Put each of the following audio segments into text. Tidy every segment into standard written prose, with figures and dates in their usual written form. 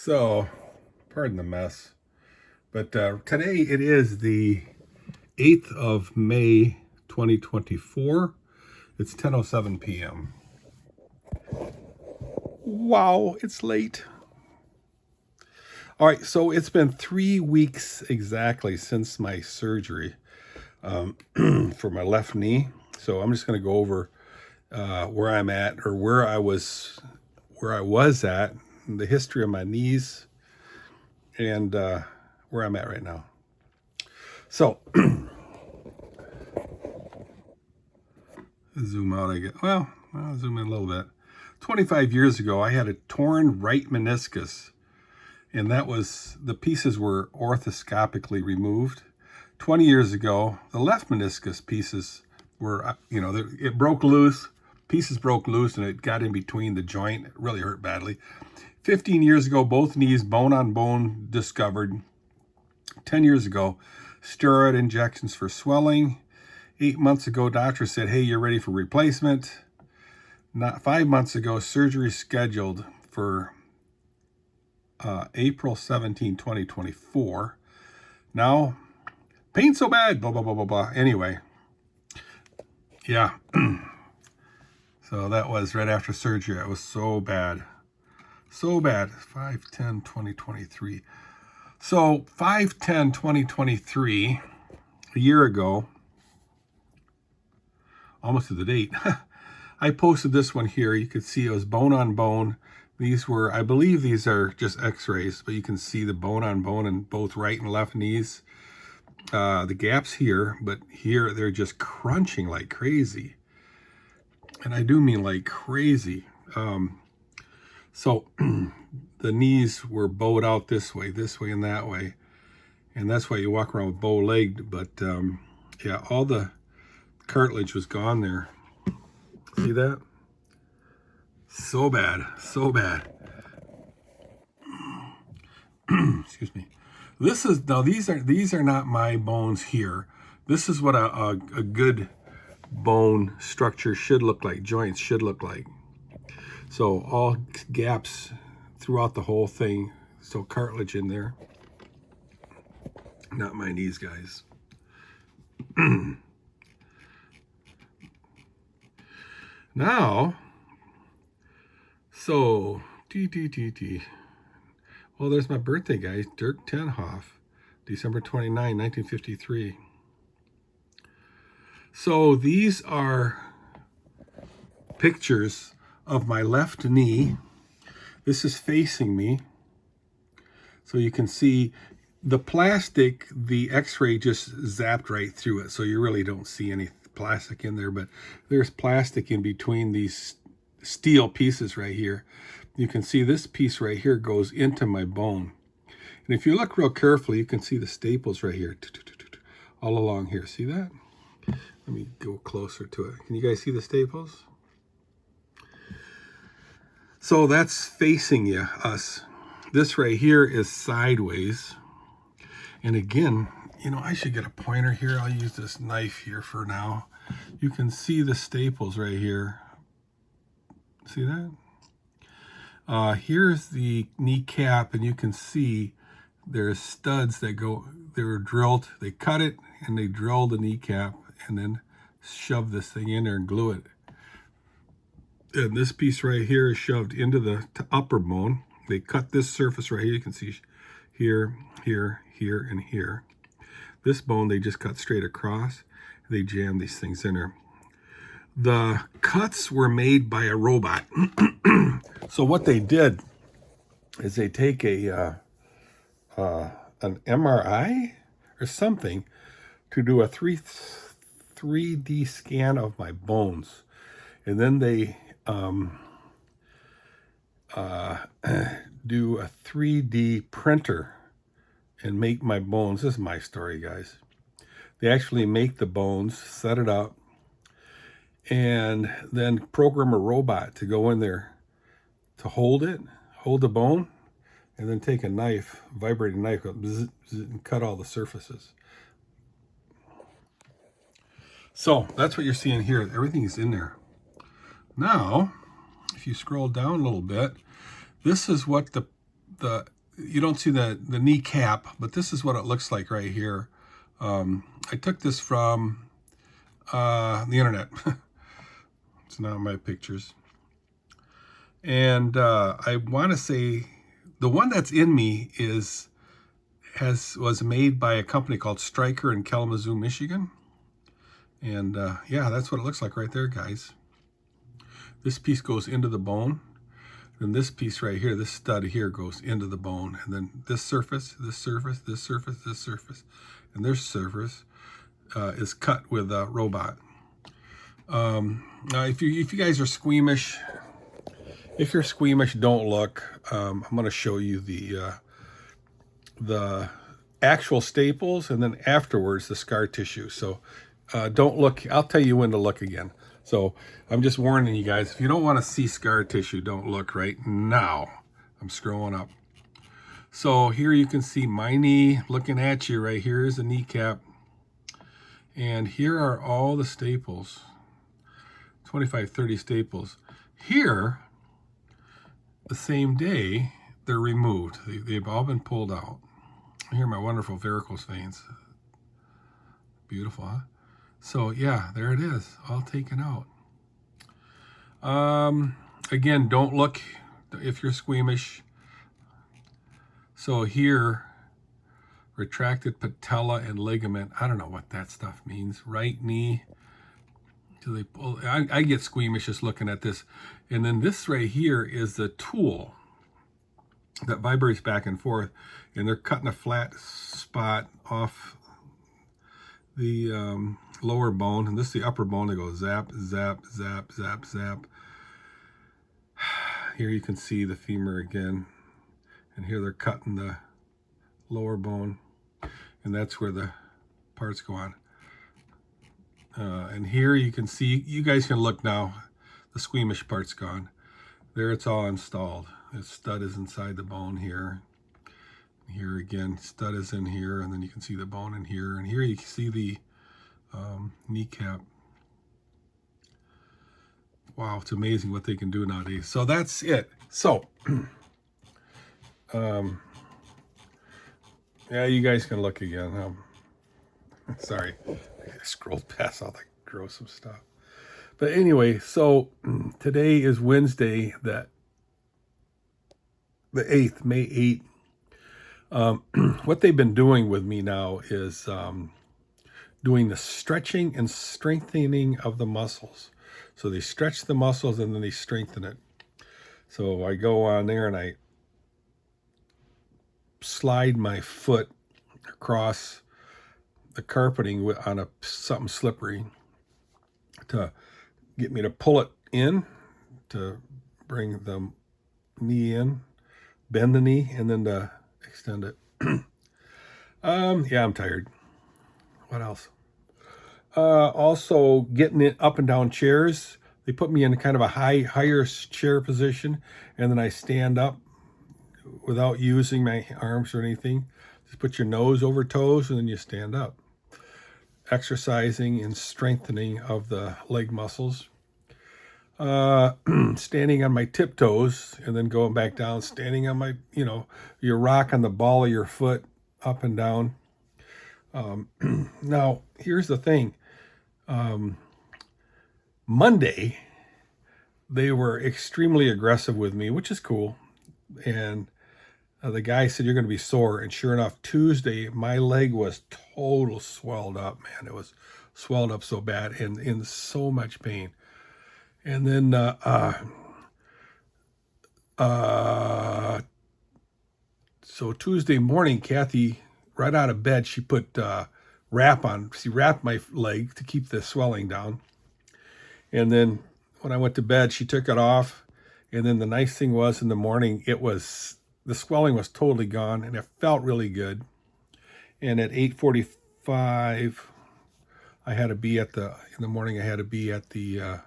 So, pardon the mess, but today it is the 8th of May, 2024. It's 10:07 p.m. Wow, it's late. All right, so it's been 3 weeks exactly since my surgery for my left knee. So I'm just going to go over where I'm at, or where I was at, the history of my knees, and where I'm at right now. So zoom out, I get, well, I'll zoom in a little bit. 25 years ago, I had a torn right meniscus, and that was, the pieces were arthroscopically removed. 20 years ago, the left meniscus pieces were, it broke loose, pieces broke loose, and it got in between the joint. It really hurt badly. 15 years ago, both knees, bone on bone, discovered. 10 years ago, steroid injections for swelling. 8 months ago, doctor said, hey, you're ready for replacement. Not 5 months ago, surgery scheduled for April 17, 2024. Now, pain so bad, blah, blah, blah, blah, blah. Anyway, yeah. So that was right after surgery. It was so bad. So bad. 5/10/2023. So 5/10/2023, a year ago, almost to the date, I posted this one here. You could see it was bone on bone. These were, I believe these are just x-rays, but you can see the bone on bone in both right and left knees. The gaps here, but here they're just crunching like crazy. And I do mean like crazy. So the knees were bowed out this way, and that way. And that's why you walk around with bow-legged. But yeah, all the cartilage was gone there. See that? So bad, so bad. Excuse me. This is, now these are not my bones here. This is what a good bone structure should look like, joints should look like. So all gaps throughout the whole thing, so cartilage in there. Not my knees, guys. Now, so, well, there's my birthday, guys. Dirk Haaf, December 29, 1953. So these are pictures of my left knee. This is facing me. So you can see the plastic, the x-ray just zapped right through it. So you really don't see any plastic in there, but there's plastic in between these steel pieces right here. You can see this piece right here goes into my bone. And if you look real carefully, you can see the staples right here, all along here. See that? Let me go closer to it. Can you guys see the staples? So that's facing you, us. This right here is sideways. And again, I should get a pointer here. I'll use this knife here for now. You can see the staples right here. See that? Here's the kneecap, and you can see there's studs that go, they were drilled. They cut it, and they drilled the kneecap, and then shoved this thing in there and glue it. And this piece right here is shoved into the upper bone. They cut this surface right here. You can see here, here, here, and here. This bone, they just cut straight across. They jam these things in there. The cuts were made by a robot. So what they did is they take an MRI or something to do a 3D scan of my bones. And then they do a 3D printer and make my bones. This is my story, guys. They actually make the bones, set it up, and then program a robot to go in there to hold the bone, and then take a knife, vibrating knife, and cut all the surfaces. So that's what you're seeing here. Everything is in there. Now, if you scroll down a little bit, this is what the you don't see the kneecap, but this is what it looks like right here. I took this from the internet. It's not my pictures. And I want to say the one that's in me was made by a company called Stryker in Kalamazoo, Michigan. And yeah, that's what it looks like right there, guys. This piece goes into the bone. Then this piece right here, this stud here goes into the bone. And then this surface, this surface, this surface, this surface, and this surface is cut with a robot. Now, if you guys are squeamish, if you're squeamish, don't look. I'm going to show you the actual staples, and then afterwards the scar tissue. So don't look. I'll tell you when to look again. So I'm just warning you guys, if you don't want to see scar tissue, don't look right now. I'm scrolling up. So here you can see my knee looking at you. Right here is the kneecap. And here are all the staples. 25, 30 staples. Here, the same day, they're removed. They've all been pulled out. Here are my wonderful varicose veins. Beautiful, huh? So yeah, there it is, all taken out. Again, don't look if you're squeamish. So here, retracted patella and ligament. I don't know what that stuff means. Right knee. So they pull. I get squeamish just looking at this. And then this right here is the tool that vibrates back and forth. And they're cutting a flat spot off the lower bone, and this is the upper bone. They go zap, zap, zap, zap, zap. Here you can see the femur again, and here they're cutting the lower bone, and that's where the parts go on. And here you can see, you guys can look now, the squeamish part's gone. There it's all installed. The stud is inside the bone here. Here again, stud is in here, and then you can see the bone in here, and here you can see the kneecap. Wow, it's amazing what they can do nowadays. So that's it. So yeah, you guys can look again. Sorry, I scrolled past all the gross stuff. But anyway, so today is Wednesday, the 8th, May 8th. What they've been doing with me now is doing the stretching and strengthening of the muscles. So they stretch the muscles and then they strengthen it. So I go on there and I slide my foot across the carpeting on something slippery to get me to pull it in, to bring the knee in, bend the knee, and then to extend it. Yeah, I'm tired. What else? Also getting it up and down chairs. They put me in kind of a higher chair position, and then I stand up without using my arms or anything. Just put your nose over toes, and then you stand up. Exercising and strengthening of the leg muscles. Standing on my tiptoes and then going back down, standing on my, you rock on the ball of your foot up and down. Now, here's the thing. Monday, they were extremely aggressive with me, which is cool. And the guy said, you're going to be sore. And sure enough, Tuesday, my leg was total swelled up, man. It was swelled up so bad and in so much pain. And then so Tuesday morning, Kathy, right out of bed, she put wrap on. She wrapped my leg to keep the swelling down. And then when I went to bed, she took it off. And then the nice thing was in the morning, the swelling was totally gone and it felt really good. And at 8:45, I had to be in the morning, I had to be at the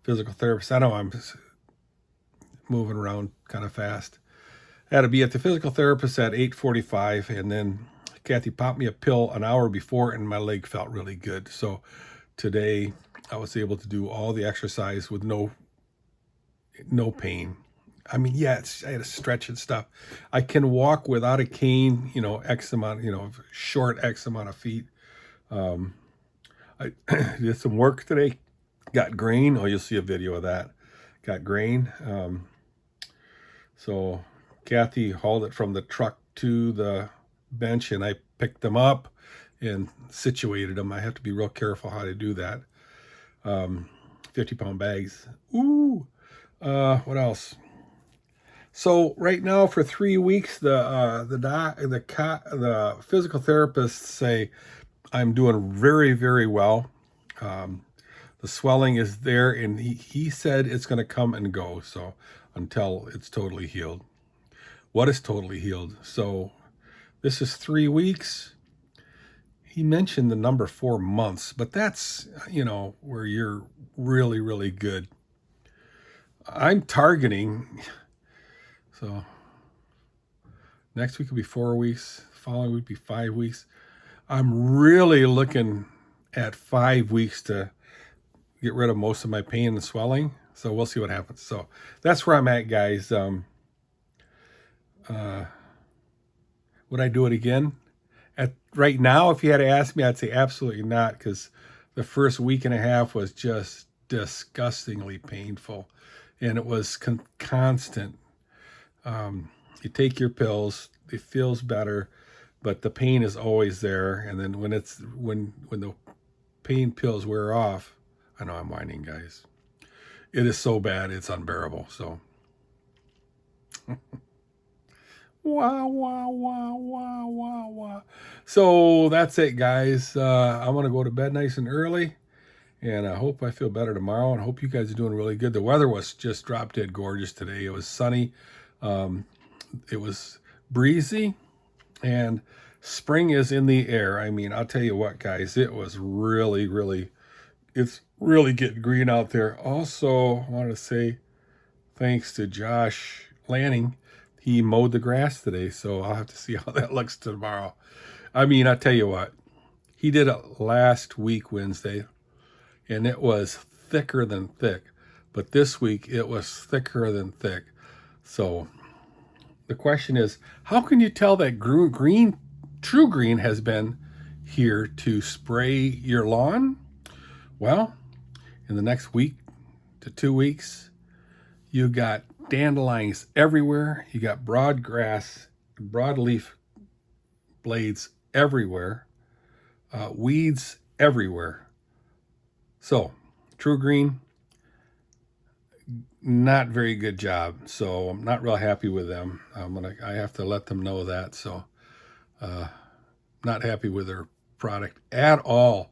physical therapist. I know I'm just moving around kind of fast. I had to be at the physical therapist at 8:45, and then Kathy popped me a pill an hour before, and my leg felt really good. So today I was able to do all the exercise with no pain, I mean, yeah, I had to stretch and stuff. I can walk without a cane, X amount, short X amount of feet. I did some work today. Got grain. Oh, you'll see a video of that. Got grain. So Kathy hauled it from the truck to the bench, and I picked them up and situated them. I have to be real careful how to do that. 50-pound bags. Ooh. What else? So right now for 3 weeks, the physical therapists say I'm doing very, very well. The swelling is there, and he said it's going to come and go. So until it's totally healed. What is totally healed? So this is 3 weeks. He mentioned the number 4 months, but that's, where you're really, really good. I'm targeting, so next week will be 4 weeks, following week will be 5 weeks. I'm really looking at 5 weeks to get rid of most of my pain and swelling. So we'll see what happens. So that's where I'm at, guys. Would I do it again? Right now, if you had to ask me, I'd say absolutely not, because the first week and a half was just disgustingly painful, and it was constant. You take your pills, it feels better, but the pain is always there. And then when the pain pills wear off, I know I'm whining, guys. It is so bad, it's unbearable. So, wah, wah, wah, wah, wah, wah. So that's it, guys. I'm gonna go to bed nice and early, and I hope I feel better tomorrow. And I hope you guys are doing really good. The weather was just drop dead gorgeous today. It was sunny. It was breezy, and spring is in the air. I mean, I'll tell you what, guys, it was really, really, it's really getting green out there. Also, I want to say thanks to Josh Lanning. He mowed the grass today, so I'll have to see how that looks tomorrow. I mean, I'll tell you what, he did it last week, Wednesday, and it was thicker than thick. But this week, it was thicker than thick. So the question is, how can you tell that True Green has been here to spray your lawn? Well, in the next week to 2 weeks, you got dandelions everywhere. You got broadleaf blades everywhere, weeds everywhere. So, True Green, not very good job. So I'm not real happy with them. I have to let them know that. So, not happy with their product at all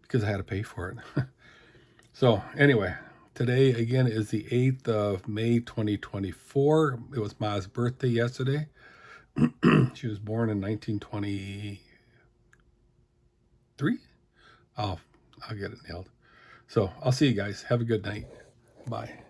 because I had to pay for it. So anyway, today again is the 8th of May, 2024. It was Ma's birthday yesterday. She was born in 1923. I'll get it nailed. So I'll see you guys. Have a good night. Bye.